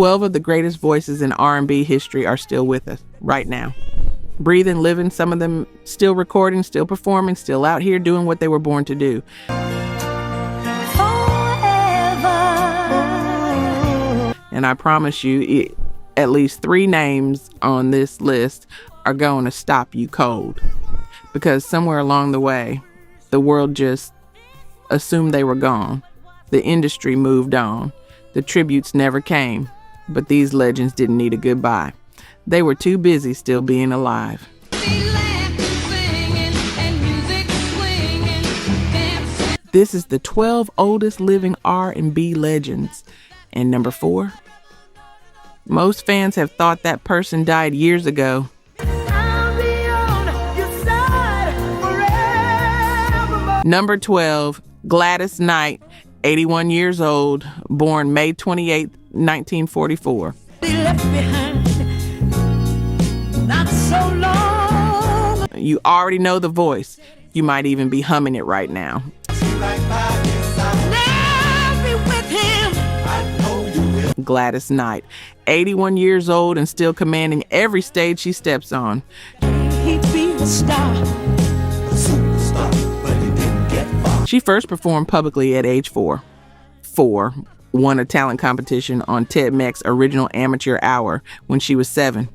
12 of the greatest voices in R&B history are still with us right now. Breathing, living, some of them still recording, still performing, still out here doing what they were born to do. And I promise you, at least 3 names on this list are going to stop you cold. Because somewhere along the way, the world just assumed they were gone. The industry moved on. The tributes never came. But these legends didn't need a goodbye. They were too busy still being alive. This is the 12 oldest living R&B legends. And number 4, most fans have thought that person died years ago. Number 12, Gladys Knight, 81 years old, born May 28, 1944. You already know the voice. You might even be humming it right now. Gladys Knight, 81 years old and still commanding every stage she steps on. She first performed publicly at age 4. Won a talent competition on Ted Meck's Original Amateur Hour when she was 7.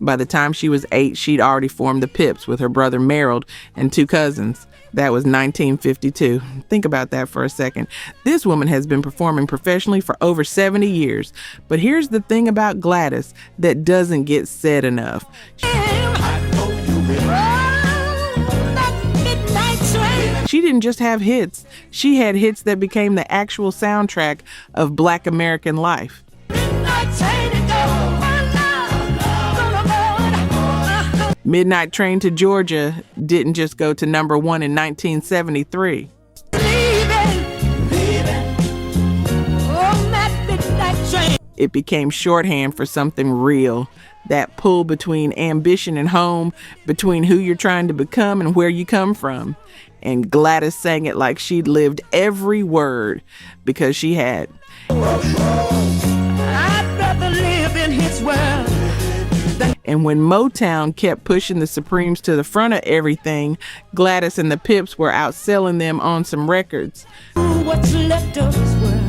By the time she was 8, she'd already formed the Pips with her brother Merrill and 2 cousins. That was 1952. Think about that for a second. This woman has been performing professionally for over 70 years. But here's the thing about Gladys that doesn't get said enough. She didn't just have hits. She had hits that became the actual soundtrack of Black American life. Midnight Train to Georgia didn't just go to number 1 in 1973. It became shorthand for something real. That pull between ambition and home, between who you're trying to become and where you come from. And Gladys sang it like she'd lived every word, because she had. I'd rather live in his world. And when Motown kept pushing the Supremes to the front of everything, Gladys and the Pips were outselling them on some records. What's left of this world?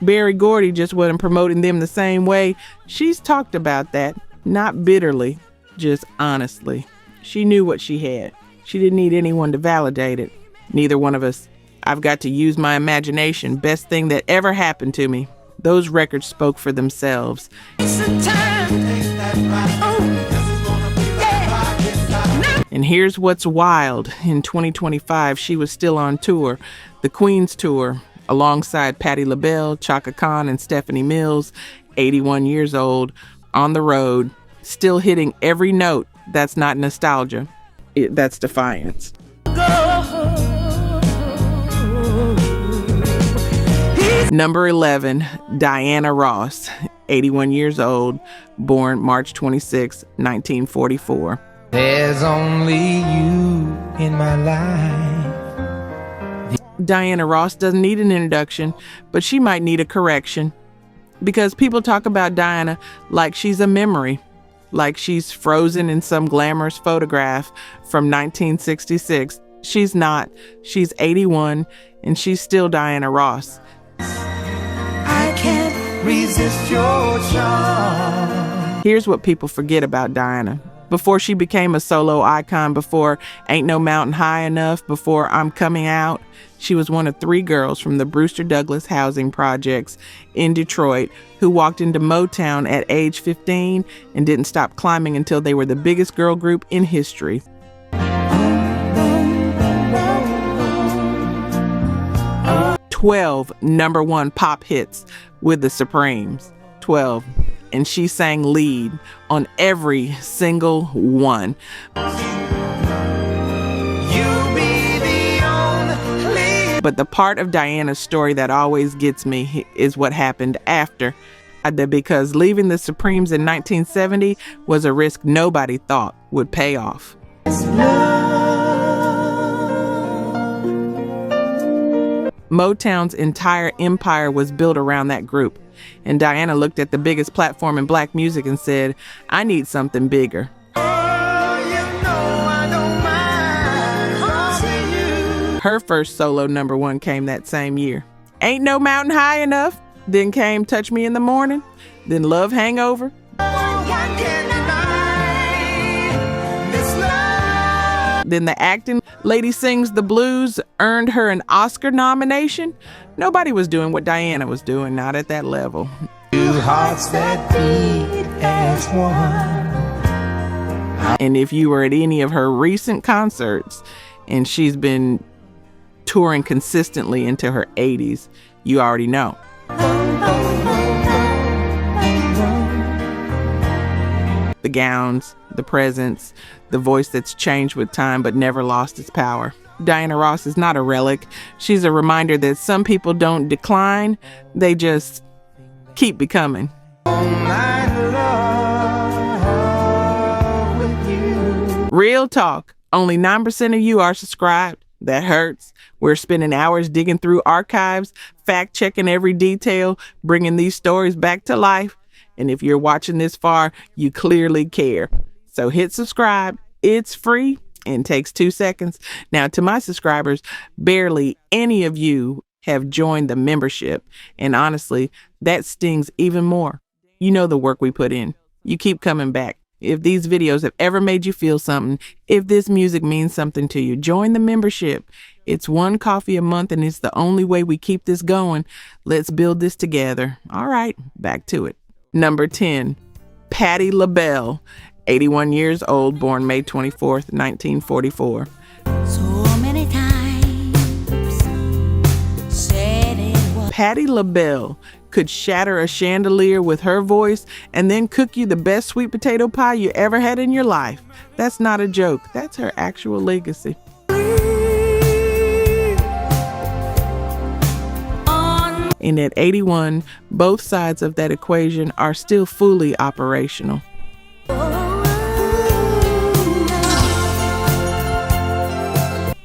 Berry Gordy just wasn't promoting them the same way. She's talked about that, not bitterly, just honestly. She knew what she had. She didn't need anyone to validate it. Neither one of us. I've got to use my imagination. Best thing that ever happened to me. Those records spoke for themselves. And here's what's wild. In 2025, she was still on tour, the Queen's Tour, alongside Patti LaBelle, Chaka Khan, and Stephanie Mills, 81 years old, on the road, still hitting every note. That's not nostalgia. That's defiance. Number 11, Diana Ross, 81 years old, born March 26, 1944. There's only you in my life. Diana Ross doesn't need an introduction, but she might need a correction. Because people talk about Diana like she's a memory, like she's frozen in some glamorous photograph from 1966. She's not. She's 81, and she's still Diana Ross. I can't resist your charm. Here's what people forget about Diana. Before she became a solo icon, before Ain't No Mountain High Enough, before I'm Coming Out, she was one of 3 girls from the Brewster Douglas housing projects in Detroit who walked into Motown at age 15 and didn't stop climbing until they were the biggest girl group in history. 12 number 1 pop hits with the Supremes. 12. And she sang lead on every single one. But the part of Diana's story that always gets me is what happened after. Because leaving the Supremes in 1970 was a risk nobody thought would pay off. Motown's entire empire was built around that group. And Diana looked at the biggest platform in black music and said, I need something bigger. Her first solo #1 came that same year. Ain't No Mountain High Enough. Then came Touch Me in the Morning. Then Love Hangover. Then the acting lady sings the blues earned her an Oscar nomination. Nobody was doing what Diana was doing, not at that level. Two hearts that beat as one. And if you were at any of her recent concerts, and she's been touring consistently into her 80s, you already know. The gowns, the presence, the voice that's changed with time but never lost its power. Diana Ross is not a relic. She's a reminder that some people don't decline, they just keep becoming. Real talk, only 9% of you are subscribed. That hurts. We're spending hours digging through archives, fact-checking every detail, bringing these stories back to life. And if you're watching this far, you clearly care. So hit subscribe. It's free and takes 2 seconds. Now, to my subscribers, barely any of you have joined the membership. And honestly, that stings even more. You know the work we put in. You keep coming back. If these videos have ever made you feel something, if this music means something to you, join the membership. It's $1 coffee a month and it's the only way we keep this going. Let's build this together. All right, back to it. Number 10, Patti LaBelle, 81 years old, born May 24th, 1944. So many times said it was. Patti LaBelle could shatter a chandelier with her voice and then cook you the best sweet potato pie you ever had in your life. That's not a joke. That's her actual legacy. And at 81, both sides of that equation are still fully operational.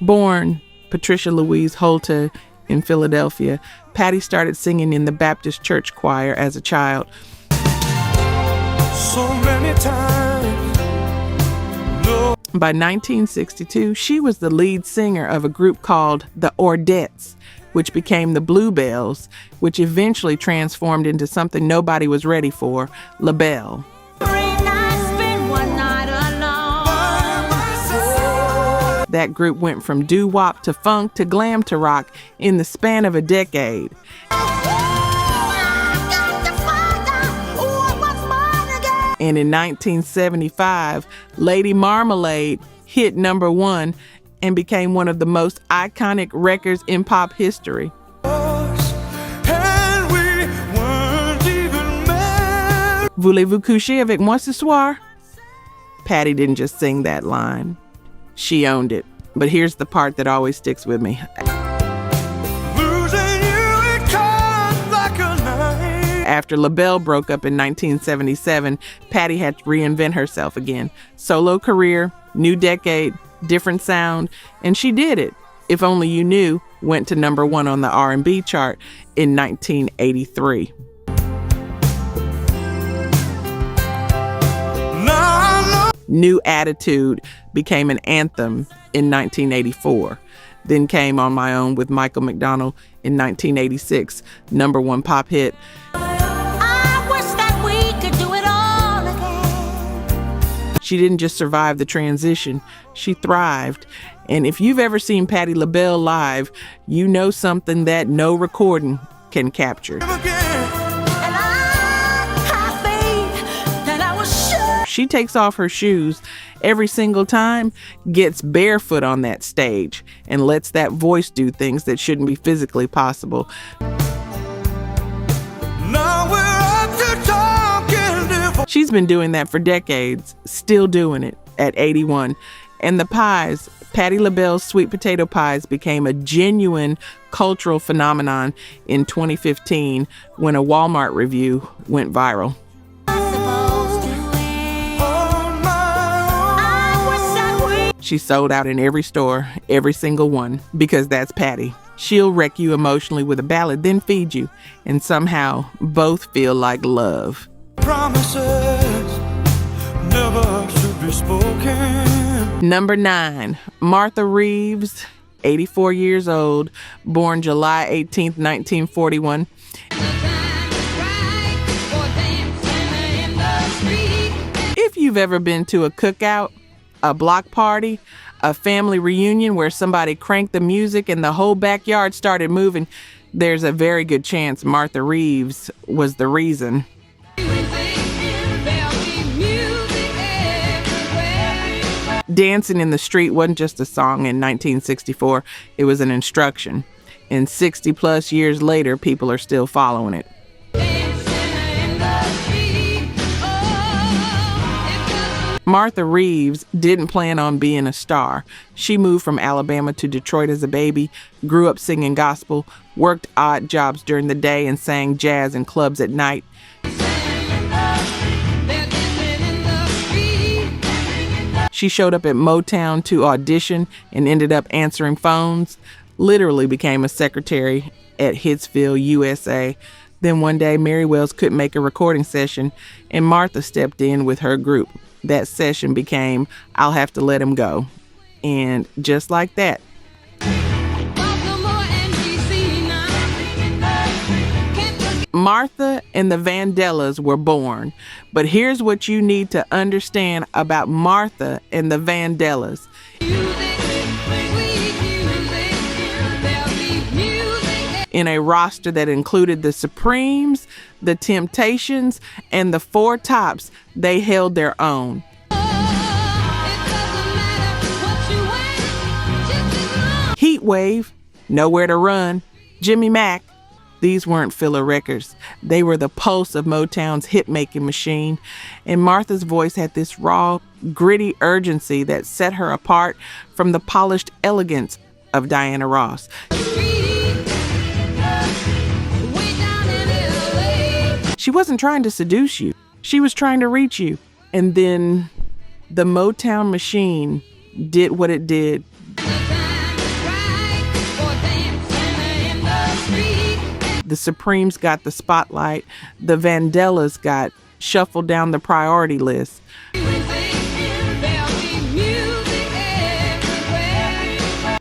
Born Patricia Louise Holta in Philadelphia, Patti started singing in the Baptist church choir as a child. So many times, no. By 1962, she was the lead singer of a group called the Ordettes, which became the Bluebells, which eventually transformed into something nobody was ready for, LaBelle. That group went from doo-wop to funk to glam to rock in the span of a decade. And in 1975, Lady Marmalade hit #1 and became one of the most iconic records in pop history. Voulez-vous coucher avec moi ce soir? Patti didn't just sing that line. She owned it. But here's the part that always sticks with me. After LaBelle broke up in 1977, Patti had to reinvent herself again. Solo career, new decade, different sound, and she did it. If Only You Knew went to #1 on the R&B chart in 1983. New Attitude became an anthem in 1984. Then came On My Own with Michael McDonald in 1986, #1 pop hit. I wish that we could do it all again. She didn't just survive the transition, she thrived. And if you've ever seen Patti LaBelle live, you know something that no recording can capture. She takes off her shoes every single time, gets barefoot on that stage, and lets that voice do things that shouldn't be physically possible. She's been doing that for decades, still doing it at 81. And the pies, Patti LaBelle's sweet potato pies, became a genuine cultural phenomenon in 2015 when a Walmart review went viral. She sold out in every store, every single one, because that's Patti. She'll wreck you emotionally with a ballad, then feed you, and somehow both feel like love. Promises never should be spoken. Number 9, Martha Reeves, 84 years old, born July 18th, 1941. If you've ever been to a cookout, a block party, a family reunion where somebody cranked the music and the whole backyard started moving, there's a very good chance Martha Reeves was the reason. Dancing in the Street wasn't just a song in 1964, it was an instruction. And 60 plus years later, people are still following it. Martha Reeves didn't plan on being a star. She moved from Alabama to Detroit as a baby, grew up singing gospel, worked odd jobs during the day, and sang jazz in clubs at night. She showed up at Motown to audition and ended up answering phones, literally became a secretary at Hitsville, USA. Then one day, Mary Wells couldn't make a recording session, and Martha stepped in with her group. That session became I'll Have to Let Him Go. And just like that, Martha and the Vandellas were born. But here's what you need to understand about Martha and the Vandellas. In a roster that included the Supremes, the Temptations, and the Four Tops, they held their own. Heat Wave, Nowhere to Run, Jimmy Mack, these weren't filler records. They were the pulse of Motown's hit-making machine. And Martha's voice had this raw, gritty urgency that set her apart from the polished elegance of Diana Ross. She wasn't trying to seduce you. She was trying to reach you. And then the Motown machine did what it did. The Supremes got the spotlight. The Vandellas got shuffled down the priority list.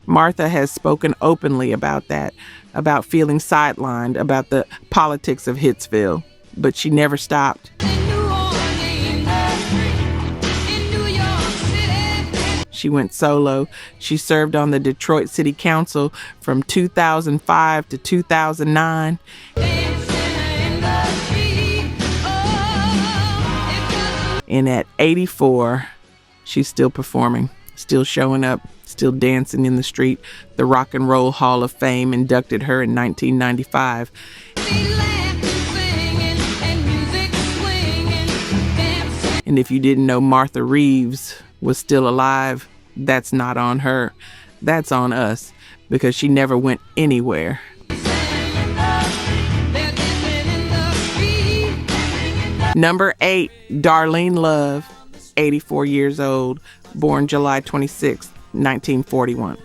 Martha has spoken openly about that, about feeling sidelined, about the politics of Hitsville, but she never stopped. She went solo. She served on the Detroit City Council from 2005 to 2009. And at 84, she's still performing, still showing up, still dancing in the street. The Rock and Roll Hall of Fame inducted her in 1995. And if you didn't know Martha Reeves was still alive, that's not on her. That's on us, because she never went anywhere. Number 8, Darlene Love, 84 years old, born July 26, 1941.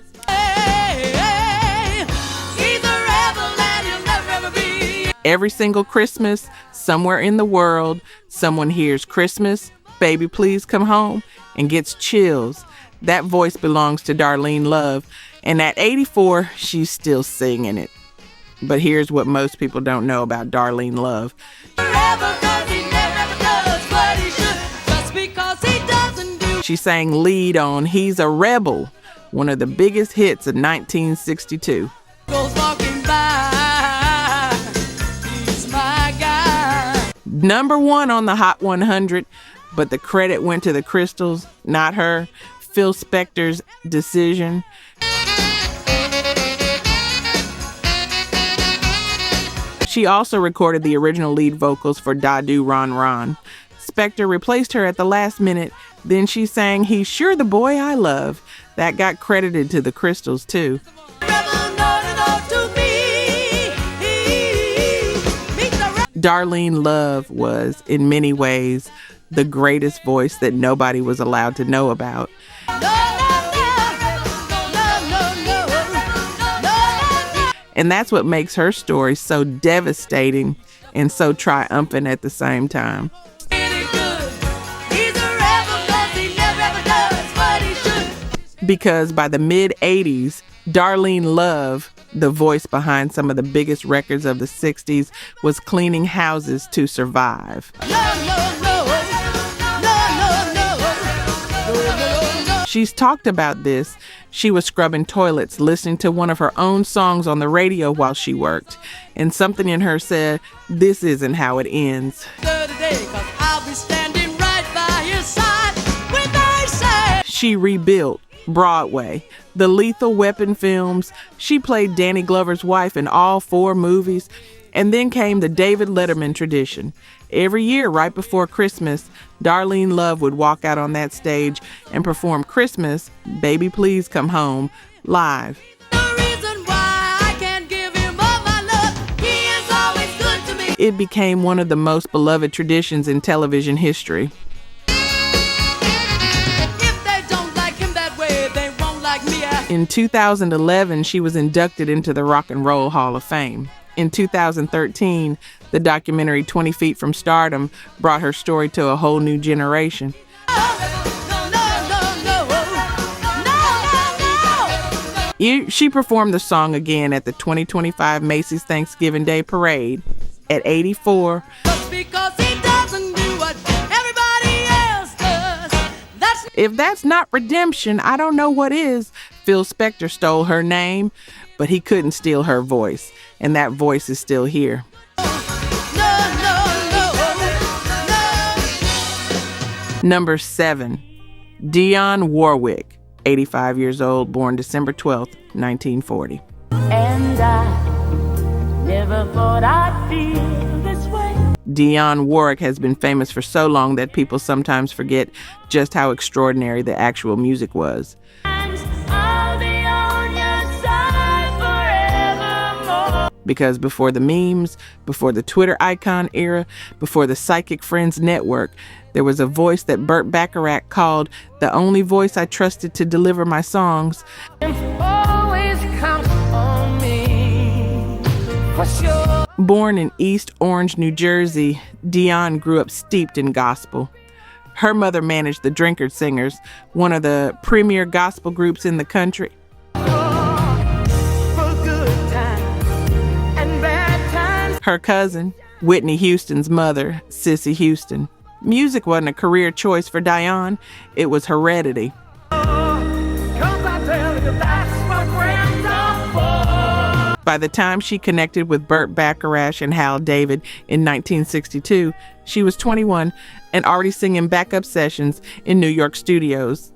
Every single Christmas, somewhere in the world, someone hears Christmas, Baby Please Come Home, and gets chills. That voice belongs to Darlene Love, and at 84, she's still singing it. But here's what most people don't know about Darlene Love. She sang lead on He's a Rebel, one of the biggest hits of 1962. Number 1 on the Hot 100, but the credit went to the Crystals, not her. Phil Spector's Decision. She also recorded the original lead vocals for Da Do Ron Ron. Spector replaced her at the last minute. Then she sang He's Sure the Boy I Love. That got credited to the Crystals too. Darlene Love was, in many ways, the greatest voice that nobody was allowed to know about. And that's what makes her story so devastating and so triumphant at the same time. Because by the mid-'80s, Darlene Love, the voice behind some of the biggest records of the 60s, was cleaning houses to survive. She's talked about this. She was scrubbing toilets, listening to one of her own songs on the radio while she worked. And something in her said, this isn't how it ends. She rebuilt Broadway, the Lethal Weapon films. She played Danny Glover's wife in all 4 movies. And then came the David Letterman tradition. Every year, right before Christmas, Darlene Love would walk out on that stage and perform Christmas, Baby Please Come Home, live. It became one of the most beloved traditions in television history. In 2011, she was inducted into the Rock and Roll Hall of Fame. In 2013, the documentary 20 Feet from Stardom brought her story to a whole new generation. She performed the song again at the 2025 Macy's Thanksgiving Day Parade at 84. If that's not redemption, I don't know what is. Phil Spector stole her name, but he couldn't steal her voice, and that voice is still here. Number 7, Dionne Warwick, 85 years old, born December 12th, 1940. And I never thought I'd feel this way. Dionne Warwick has been famous for so long that people sometimes forget just how extraordinary the actual music was. Because before the memes, before the Twitter icon era, before the Psychic Friends network, there was a voice that Burt Bacharach called the only voice I trusted to deliver my songs. Born in East Orange, New Jersey, Dionne grew up steeped in gospel. Her mother managed the Drinkard Singers, one of the premier gospel groups in the country. Her cousin, Whitney Houston's mother, Cissy Houston. Music wasn't a career choice for Dionne, it was heredity. By the time she connected with Burt Bacharach and Hal David in 1962, she was 21 and already singing backup sessions in New York studios.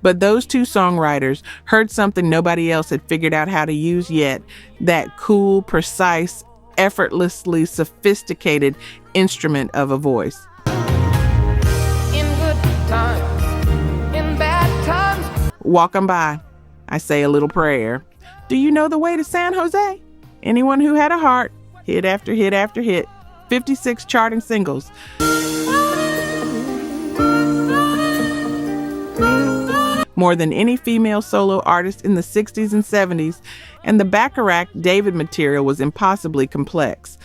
But those two songwriters heard something nobody else had figured out how to use yet, that cool, precise, effortlessly sophisticated instrument of a voice. In good times, in bad times. Walking by, I say a little prayer. Do you know the way to San Jose? Anyone who had a heart, hit after hit after hit, 56 charting singles. More than any female solo artist in the 60s and 70s, and the Bacharach David material was impossibly complex.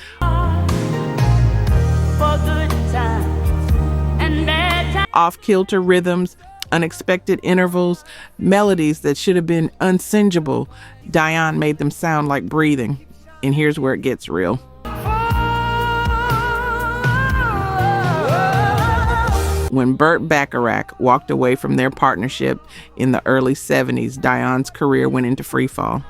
Off-kilter rhythms, unexpected intervals, melodies that should have been unsingeable. Dionne made them sound like breathing. And here's where it gets real. When Burt Bacharach walked away from their partnership in the early 70s, Dionne's career went into freefall.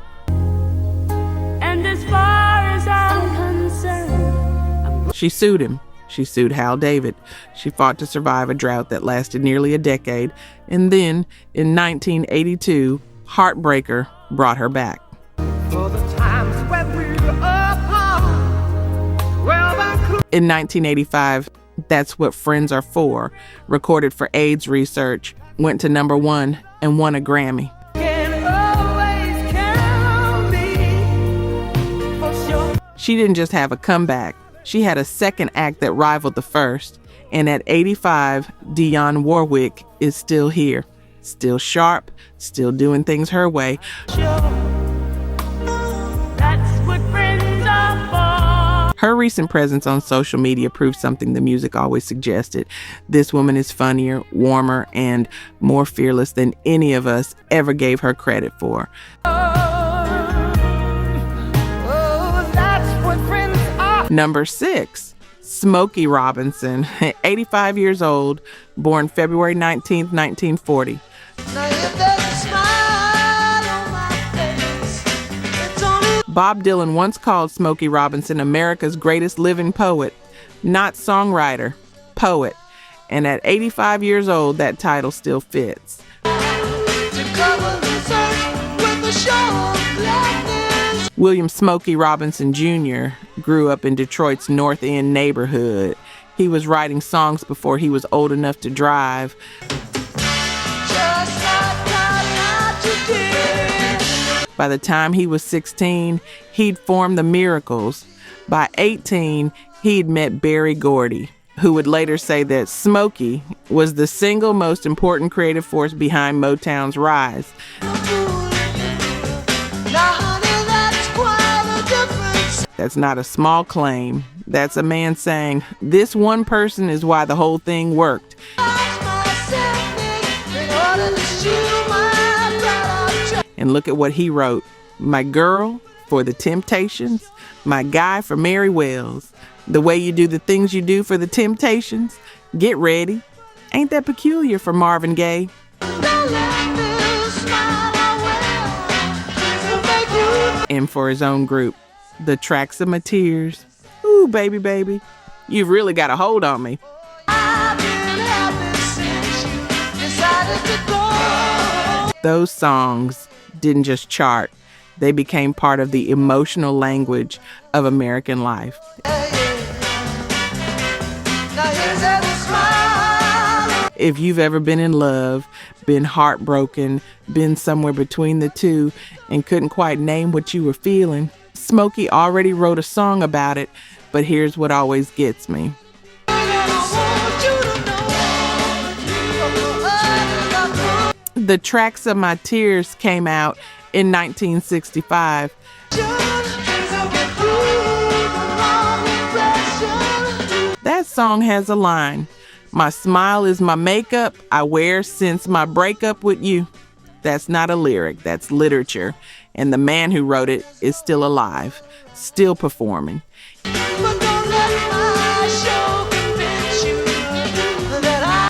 And as far as I'm concerned, she sued him. She sued Hal David. She fought to survive a drought that lasted nearly a decade. And then, in 1982, Heartbreaker brought her back. For the times when we were apart, in 1985, That's What Friends Are For, recorded for AIDS research, went to number 1 and won a Grammy. She didn't just have a comeback. She had a second act that rivaled the first. And at 85, Dionne Warwick is still here, still sharp, still doing things her way. Her recent presence on social media proves something the music always suggested. This woman is funnier, warmer, and more fearless than any of us ever gave her credit for. Number 6, Smokey Robinson, 85 years old, born February 19th, 1940. Bob Dylan once called Smokey Robinson America's greatest living poet, not songwriter, poet. And at 85 years old, that title still fits. William Smokey Robinson Jr. grew up in Detroit's North End neighborhood. He was writing songs before he was old enough to drive. By the time he was 16, he'd formed the Miracles. By 18, he'd met Berry Gordy, who would later say that Smokey was the single most important creative force behind Motown's rise. That's not a small claim. That's a man saying, this one person is why the whole thing worked. And look at what he wrote. My girl for the Temptations, my guy for Mary Wells. The way you do the things you do for the Temptations. Get ready. Ain't that peculiar for Marvin Gaye? And for his own group, the Tracks of My Tears. Ooh, baby, baby, you've really got a hold on me. Those songs didn't just chart, they became part of the emotional language of American life. If you've ever been in love, been heartbroken, been somewhere between the two, and couldn't quite name what you were feeling, Smokey already wrote a song about it, but here's what always gets me. The Tracks of My Tears came out in 1965. That song has a line, my smile is my makeup I wear since my breakup with you. That's not a lyric, that's literature. And the man who wrote it is still alive, still performing.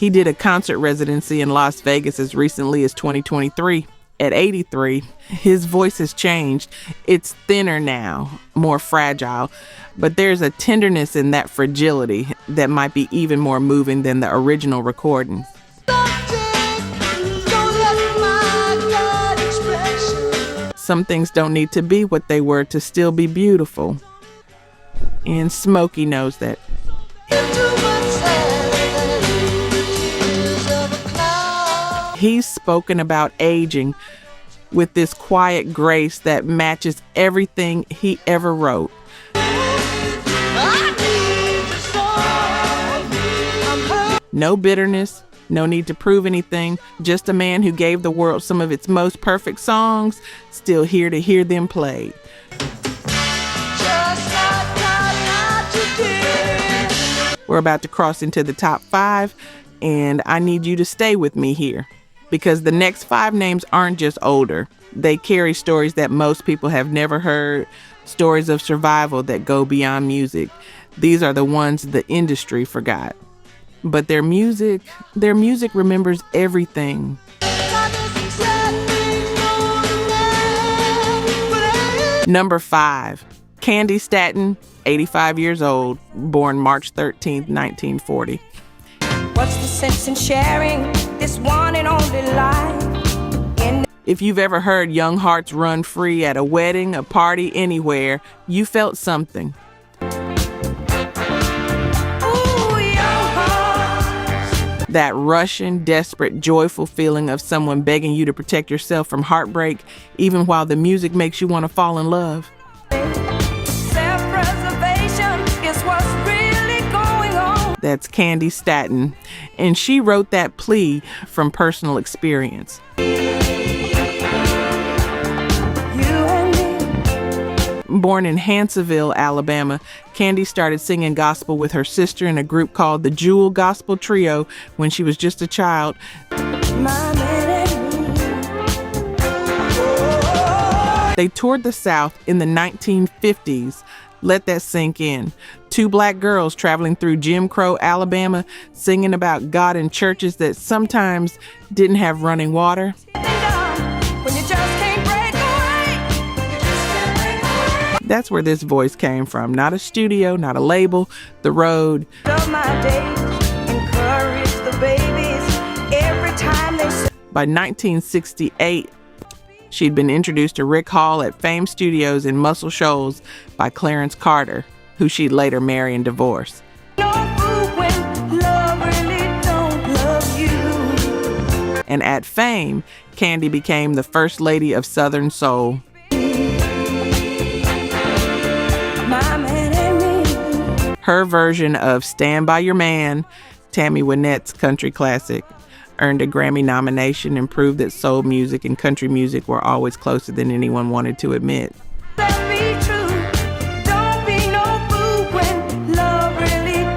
He did a concert residency in Las Vegas as recently as 2023. At 83, his voice has changed. It's thinner now, more fragile, but there's a tenderness in that fragility that might be even more moving than the original recordings. Some things don't need to be what they were to still be beautiful. And Smokey knows that. He's spoken about aging with this quiet grace that matches everything he ever wrote. No bitterness, no need to prove anything, just a man who gave the world some of its most perfect songs, still here to hear them played. We're about to cross into the top 5, and I need you to stay with me here. Because the next 5 names aren't just older. They carry stories that most people have never heard, stories of survival that go beyond music. These are the ones the industry forgot. But their music remembers everything. Number 5, Candi Staton, 85 years old, born March 13th, 1940. What's the sense in sharing this one and only life? If you've ever heard Young Hearts Run Free at a wedding, a party, anywhere, you felt something. Ooh, young hearts. That rushing, desperate, joyful feeling of someone begging you to protect yourself from heartbreak, even while the music makes you want to fall in love. Self-preservation is what's really going on. That's Candi Staton, and she wrote that plea from personal experience. Born in Hansonville, Alabama, Candi started singing gospel with her sister in a group called the Jewel Gospel Trio when she was just a child. They toured the South in the 1950s. Let that sink in. 2 black girls traveling through Jim Crow, Alabama, singing about God in churches that sometimes didn't have running water. That's where this voice came from. Not a studio, not a label, the road. By 1968, she'd been introduced to Rick Hall at Fame Studios in Muscle Shoals by Clarence Carter, who she'd later marry and divorce. And at Fame, Candi became the first lady of Southern Soul. Her version of Stand By Your Man, Tammy Wynette's country classic, earned a Grammy nomination and proved that soul music and country music were always closer than anyone wanted to admit.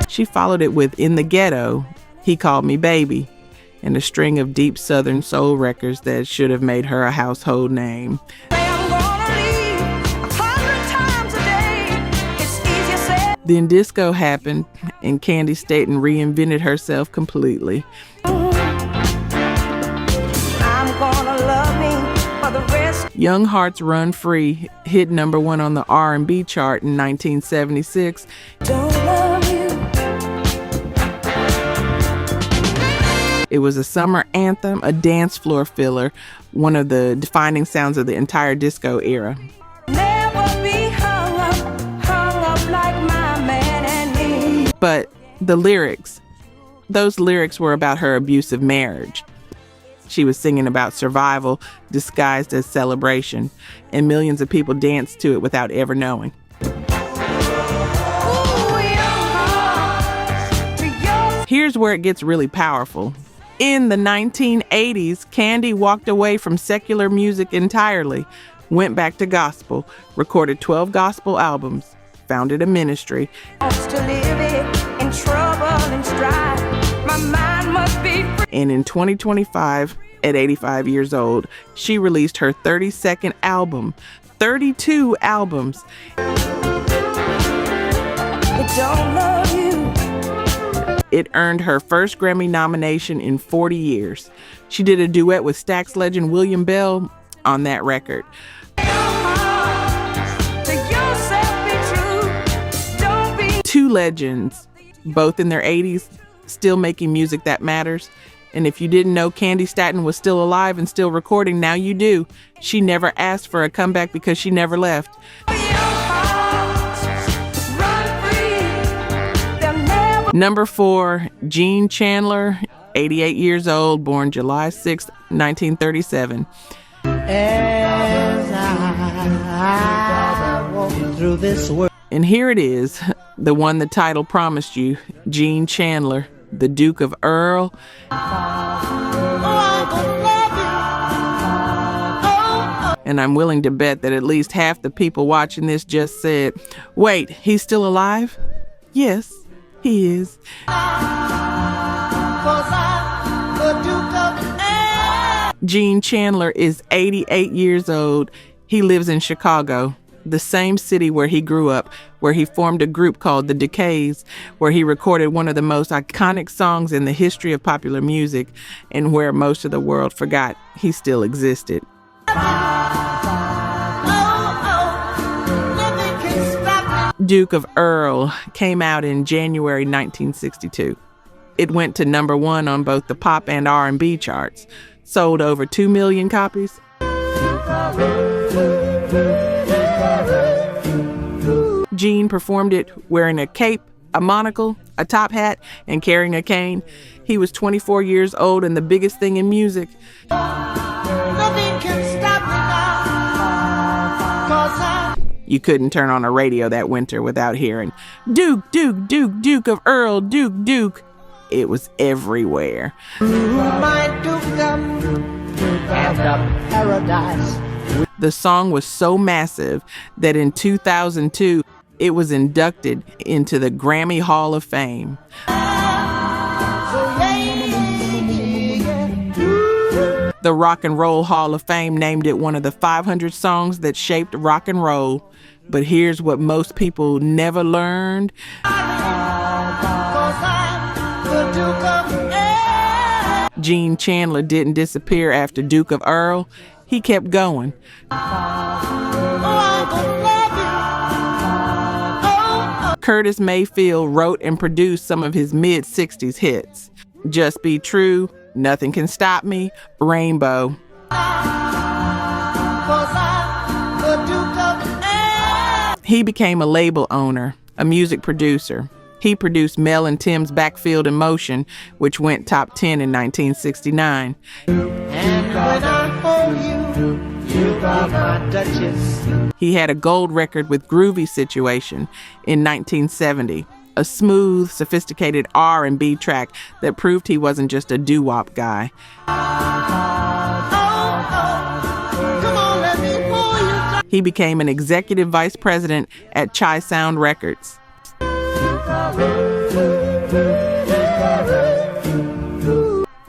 She followed it with In the Ghetto, He Called Me Baby, and a string of deep Southern soul records that should have made her a household name. Then disco happened, and Candi Staton reinvented herself completely. Young Hearts Run Free hit #1 on the R&B chart in 1976. It was a summer anthem, a dance floor filler, one of the defining sounds of the entire disco era. But the lyrics, those lyrics were about her abusive marriage. She was singing about survival disguised as celebration, and millions of people danced to it without ever knowing. Here's where it gets really powerful. In the 1980s, Candi walked away from secular music entirely, went back to gospel, recorded 12 gospel albums, founded a ministry. And in 2025, at 85 years old, she released her 32nd album, 32 albums. It earned her first Grammy nomination in 40 years. She did a duet with Stax legend William Bell on that record. Two legends, both in their 80s, still making music that matters. And if you didn't know Candi Staton was still alive and still recording, now you do. She never asked for a comeback because she never left. #4, Gene Chandler, 88 years old, born July 6, 1937. As I walk through this world. And here it is, the one the title promised you, Gene Chandler, the Duke of Earl. And I'm willing to bet that at least half the people watching this just said, wait, he's still alive? Yes, he is. Gene Chandler is 88 years old. He lives in Chicago, the same city where he grew up, where he formed a group called the Decays, where he recorded one of the most iconic songs in the history of popular music, and where most of the world forgot he still existed. Duke of Earl came out in January 1962. It went to #1 on both the pop and R&B charts, sold over 2 million copies. Gene performed it wearing a cape, a monocle, a top hat, and carrying a cane. He was 24 years old and the biggest thing in music. You couldn't turn on a radio that winter without hearing, Duke, Duke, Duke, Duke of Earl, Duke, Duke. It was everywhere. My dukedom and the paradise. The song was so massive that in 2002, it was inducted into the Grammy Hall of Fame. The Rock and Roll Hall of Fame named it one of the 500 songs that shaped rock and roll. But here's what most people never learned. Gene Chandler didn't disappear after Duke of Earl. He kept going. Curtis Mayfield wrote and produced some of his mid-60s hits. Just Be True, Nothing Can Stop Me, Rainbow. He became a label owner, a music producer. He produced Mel and Tim's Backfield in Motion, which went top 10 in 1969. And when I hold you, you are my duchess. He had a gold record with Groovy Situation in 1970, a smooth, sophisticated R&B track that proved he wasn't just a doo-wop guy. He became an executive vice president at Chi Sound Records.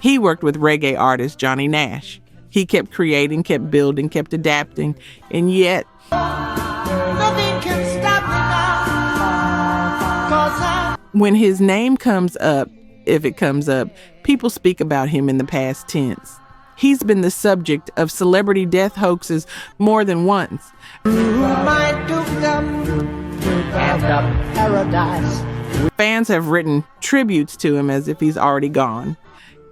He worked with reggae artist Johnny Nash. He kept creating, kept building, kept adapting, and yet Nothing can stop me now, 'cause when his name comes up, if it comes up, people speak about him in the past tense. He's been the subject of celebrity death hoaxes more than once. my dukedom and the paradise. Fans have written tributes to him as if he's already gone.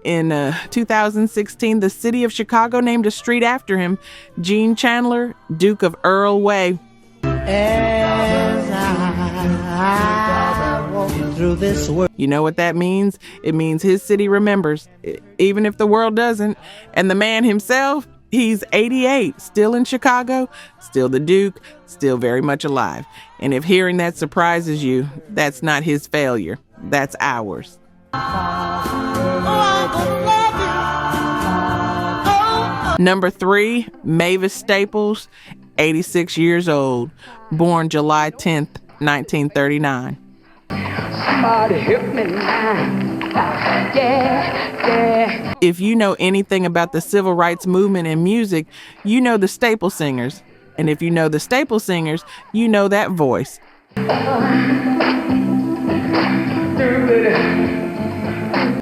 In 2016, the city of Chicago named a street after him, Gene Chandler, Duke of Earl Way. As I walk through this world. You know what that means? It means his city remembers, even if the world doesn't. And the man himself, he's 88, still in Chicago, still the Duke, still very much alive. And if hearing that surprises you, that's not his failure. That's ours. Number 3, Mavis Staples, 86 years old, born July 10th, 1939. Somebody help me now. Yeah. If you know anything about the civil rights movement in music, you know the Staple Singers. And if you know the Staple Singers, you know that voice.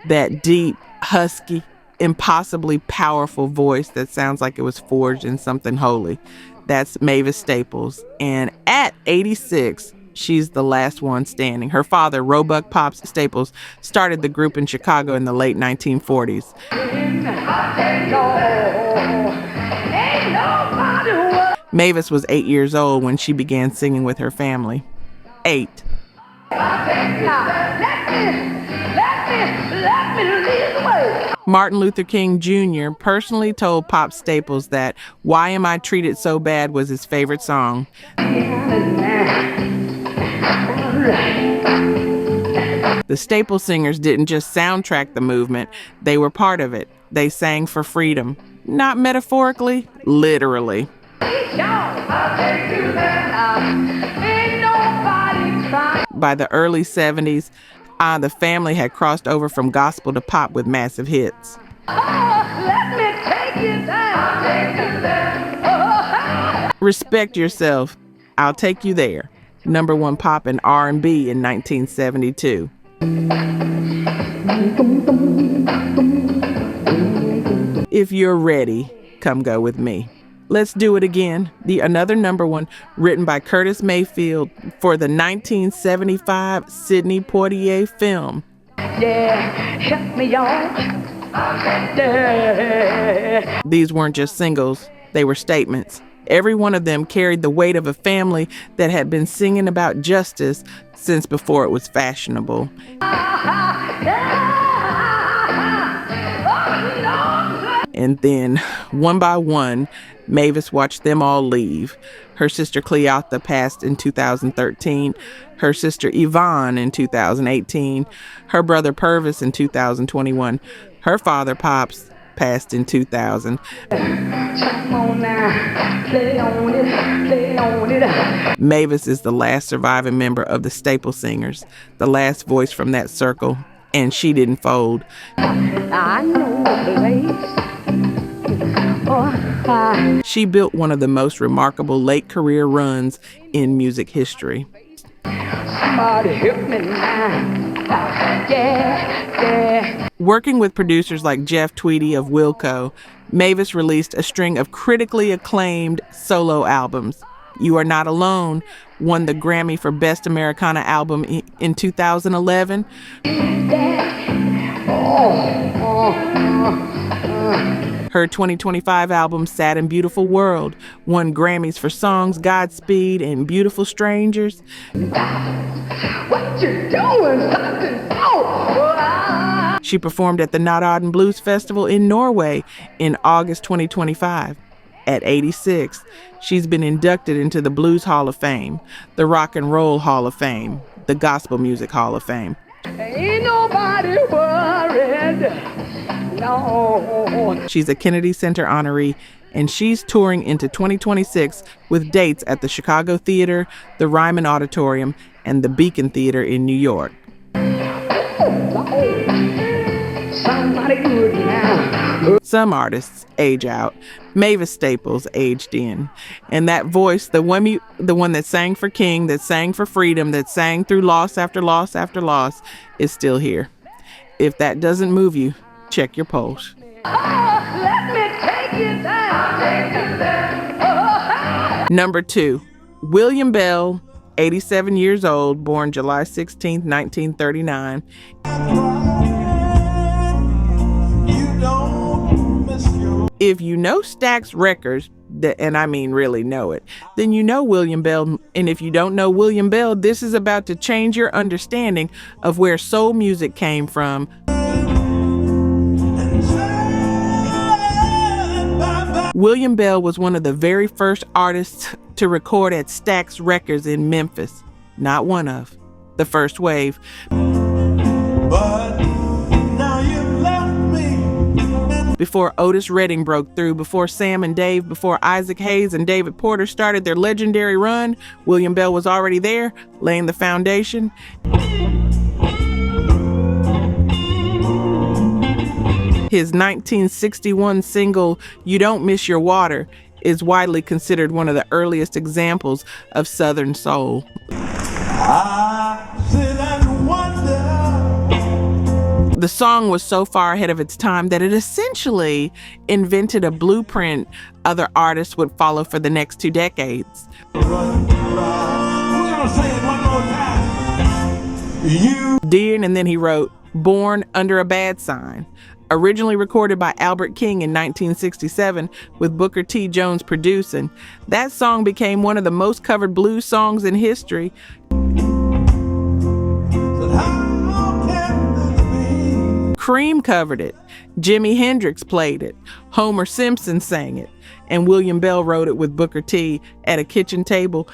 That deep, husky, impossibly powerful voice that sounds like it was forged in something holy. That's Mavis Staples. And at 86, she's the last one standing. Her father, Roebuck Pops Staples, started the group in Chicago in the late 1940s. Mavis was 8 years old when she began singing with her family. 8. Martin Luther King Jr. personally told Pop Staples that Why Am I Treated So Bad was his favorite song. The Staple Singers didn't just soundtrack the movement, they were part of it. They sang for freedom. Not metaphorically, literally. By the early 70s, the family had crossed over from gospel to pop with massive hits. Respect Yourself, I'll Take You There. Number 1 pop and R&B in 1972. If You're Ready, Come Go With Me. Let's Do It Again, another number 1 written by Curtis Mayfield for the 1975 Sidney Poitier film. Yeah, help me on. Yeah. These weren't just singles, they were statements. Every one of them carried the weight of a family that had been singing about justice since before it was fashionable. And then, one by one, Mavis watched them all leave. Her sister Cleotha passed in 2013, her sister Yvonne in 2018, her brother Purvis in 2021, her father Pops passed in 2000. Mavis is the last surviving member of the Staples Singers, the last voice from that circle, and she didn't fold. I know a place. She built one of the most remarkable late career runs in music history. Somebody help me now. Yeah. Working with producers like Jeff Tweedy of Wilco, Mavis released a string of critically acclaimed solo albums. You Are Not Alone won the Grammy for Best Americana Album in 2011. Her 2025 album, Sad and Beautiful World, won Grammys for songs Godspeed and Beautiful Strangers. What you doing? Something. Oh. She performed at the Notodden Blues Festival in Norway in August 2025. At 86, she's been inducted into the Blues Hall of Fame, the Rock and Roll Hall of Fame, the Gospel Music Hall of Fame. Ain't nobody worried. No. She's a Kennedy Center honoree, and she's touring into 2026 with dates at the Chicago Theater, the Ryman Auditorium, and the Beacon Theater in New York. Somebody good now. Some artists age out. Mavis Staples aged in. And that voice, the one that sang for King, that sang for freedom, that sang through loss after loss after loss, is still here. If that doesn't move you, check your pulse. Let me take you down. Number 2, William Bell, 87 years old, born July 16, 1939. If you know Stax Records, and I mean really know it, then you know William Bell. And if you don't know William Bell, this is about to change your understanding of where soul music came from. William Bell was one of the very first artists to record at Stax Records in Memphis. Not one of, the first wave. But now you've left me. Before Otis Redding broke through, before Sam and Dave, before Isaac Hayes and David Porter started their legendary run, William Bell was already there, laying the foundation. His 1961 single, You Don't Miss Your Water, is widely considered one of the earliest examples of Southern soul. I sit and wonder. The song was so far ahead of its time that it essentially invented a blueprint other artists would follow for the next 2 decades. We're gonna say it one more time. You. And then he wrote Born Under a Bad Sign. Originally recorded by Albert King in 1967 with Booker T. Jones producing, that song became one of the most covered blues songs in history. Cream covered it, Jimi Hendrix played it, Homer Simpson sang it, and William Bell wrote it with Booker T at a kitchen table.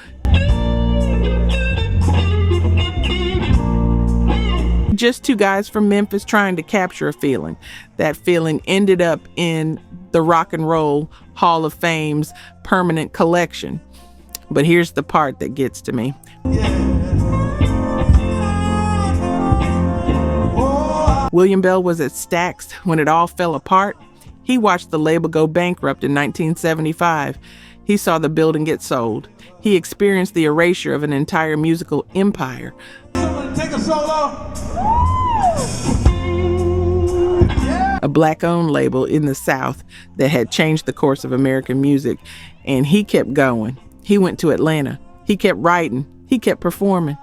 Just 2 guys from Memphis trying to capture a feeling. That feeling ended up in the Rock and Roll Hall of Fame's permanent collection. But here's the part that gets to me. William Bell was at Stax when it all fell apart. He watched the label go bankrupt in 1975. He saw the building get sold. He experienced the erasure of an entire musical empire. Take a solo. A black-owned label in the South that had changed the course of American music. And he kept going. He went to Atlanta. He kept writing. He kept performing.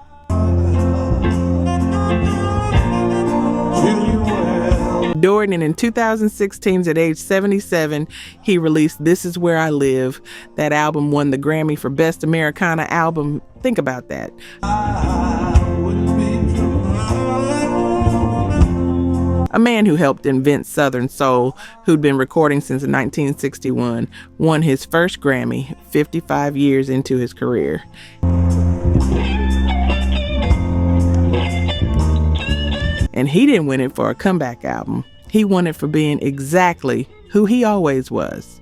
During and in 2016, at age 77, he released This Is Where I Live. That album won the Grammy for Best Americana Album. Think about that. a man who helped invent Southern soul, who'd been recording since 1961, won his first Grammy 55 years into his career. And he didn't win it for a comeback album. He won it for being exactly who he always was.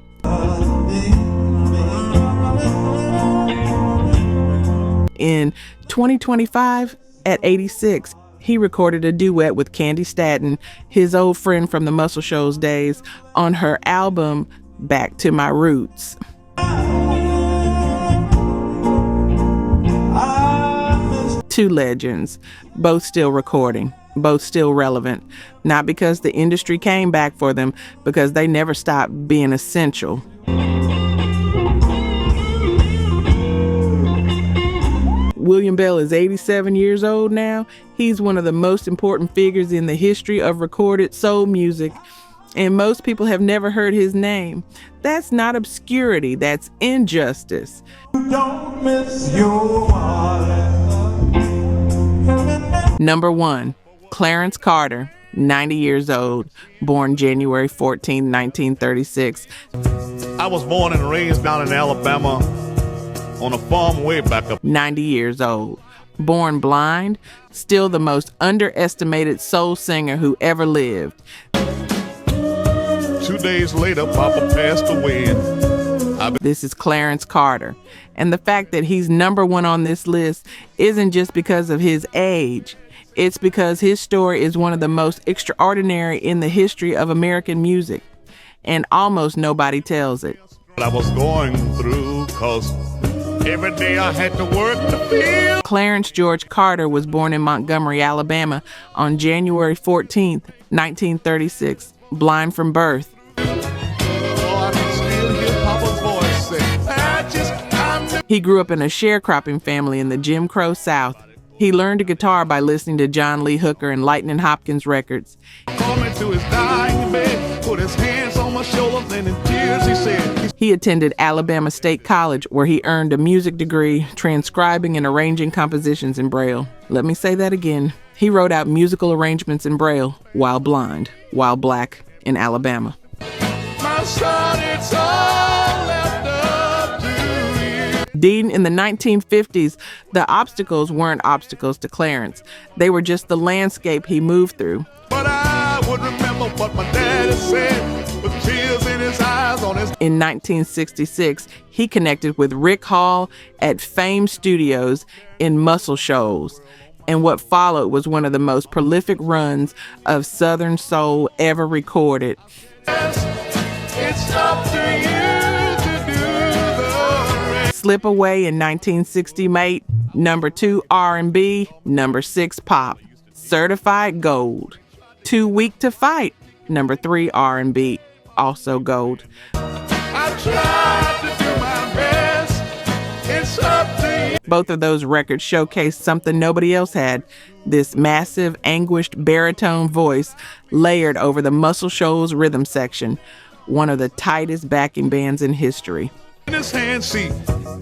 In 2025, at 86, he recorded a duet with Candi Staton, his old friend from the Muscle Shoals days, on her album Back to My Roots. Two legends, both still recording, both still relevant, not because the industry came back for them, because they never stopped being essential. William Bell is 87 years old now. He's one of the most important figures in the history of recorded soul music, and most people have never heard his name. That's not obscurity, that's injustice. Don't miss your heart. Number 1, Clarence Carter, 90 years old, born January 14, 1936. I was born and raised down in Alabama on a farm way back up. 90 years old, born blind, still the most underestimated soul singer who ever lived. 2 days later, Papa passed away. This is Clarence Carter. And the fact that he's number 1 on this list isn't just because of his age. It's because his story is one of the most extraordinary in the history of American music. And almost nobody tells it. I was going through, 'cause every day I had to work the field. Clarence George Carter was born in Montgomery, Alabama on January 14th, 1936, blind from birth. Oh, I can still hear Papa's voice say, "Patches, I'm..." He grew up in a sharecropping family in the Jim Crow South. He learned a guitar by listening to John Lee Hooker and Lightning Hopkins records. Called me to his dying bed, put his hands on my shoulders, and in tears he said, He attended Alabama State College, where he earned a music degree, transcribing and arranging compositions in Braille. Let me say that again. He wrote out musical arrangements in Braille while blind, while black in Alabama. "My son, it's all left up to you." Dean, in the 1950s, the obstacles weren't obstacles to Clarence. They were just the landscape he moved through. But I would remember what my daddy said, with tears in his eyes on his... In 1966, he connected with Rick Hall at Fame Studios in Muscle Shoals. And what followed was one of the most prolific runs of Southern soul ever recorded. It's up to you to do the rest. Slip Away in 1960 made number 2 R&B, number 6 pop. Certified Gold. Too Weak to Fight, number 3 R&B, also gold. I tried to do my best. It's up to you. Both of those records showcased something nobody else had, this massive, anguished baritone voice layered over the Muscle Shoals rhythm section, one of the tightest backing bands in history. In his hand, see,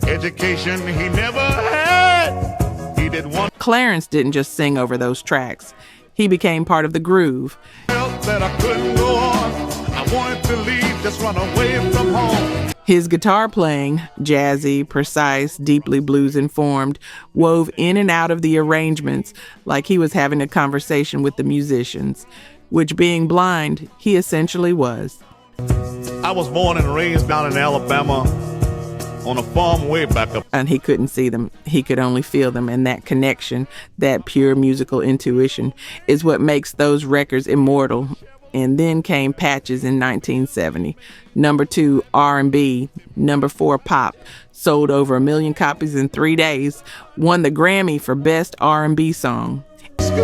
education he never had. He did one. Clarence didn't just sing over those tracks. He became part of the groove. Felt that I couldn't go on. I wanted to leave, just run away from home. His guitar playing, jazzy, precise, deeply blues-informed, wove in and out of the arrangements like he was having a conversation with the musicians, which, being blind, he essentially was. I was born and raised down in Alabama on a farm way back up. And he couldn't see them. He could only feel them. And that connection, that pure musical intuition, is what makes those records immortal. And then came Patches in 1970. Number 2 R&B, number 4 pop, sold over 1 million copies in 3 days, won the Grammy for Best R&B Song. School,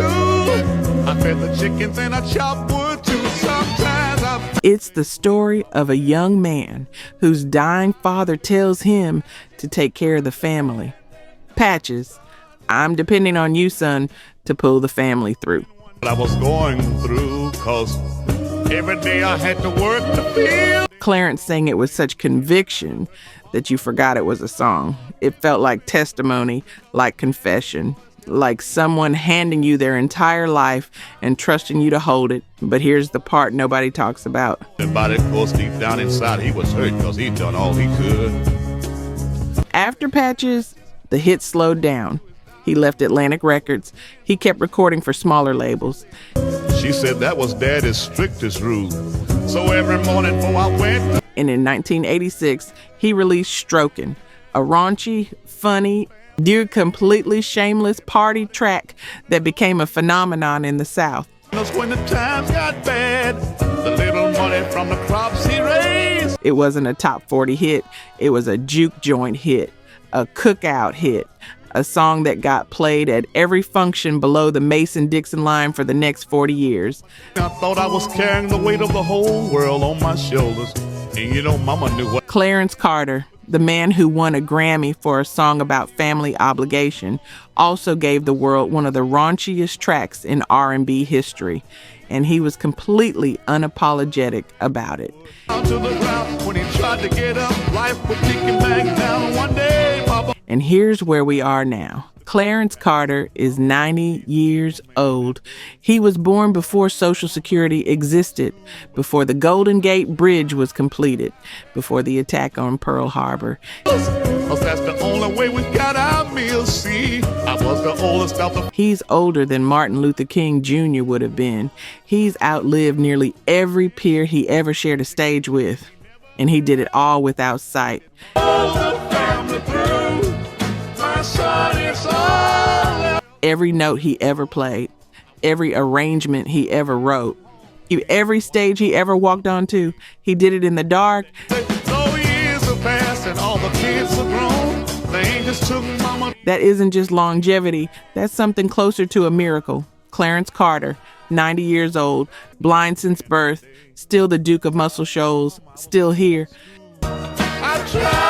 I fed the chickens and I chopped wood too. Sometimes It's the story of a young man whose dying father tells him to take care of the family. Patches, I'm depending on you, son, to pull the family through. I was going through, 'cause every day I had to work the field. Clarence sang it with such conviction that you forgot it was a song. It felt like testimony, like confession. like someone handing you their entire life and trusting you to hold it. But here's the part nobody talks about. Everybody, of course, deep down inside, he was hurt because he'd done all he could. After Patches, the hits slowed down. He left Atlantic Records. He kept recording for smaller labels. She said that was Daddy's strictest rule. So every morning before I went... And in 1986, he released Strokin', a raunchy, funny, completely shameless party track that became a phenomenon in the South. When the times got bad, the little money from the crops he raised. It wasn't a top 40 hit. It was a juke joint hit, a cookout hit, a song that got played at every function below the Mason-Dixon line for the next 40 years. I thought I was carrying the weight of the whole world on my shoulders. And you know, Mama knew what. Clarence Carter, the man who won a Grammy for a song about family obligation, also gave the world one of the raunchiest tracks in R&B history, and he was completely unapologetic about it. To the ground when he tried to get up, life would kick him back down one day, Papa. And here's where we are now. Clarence Carter is 90 years old. He was born before Social Security existed, before the Golden Gate Bridge was completed, before the attack on Pearl Harbor. 'Cause that's the only way we got our meals, see. I was the oldest of the... He's older than Martin Luther King Jr. would have been. He's outlived nearly every peer he ever shared a stage with. And he did it all without sight. Every note he ever played, every arrangement he ever wrote, every stage he ever walked onto, he did it in the dark. That isn't just longevity, that's something closer to a miracle. Clarence Carter, 90 years old, blind since birth, still the Duke of Muscle Shoals, still here. I tried.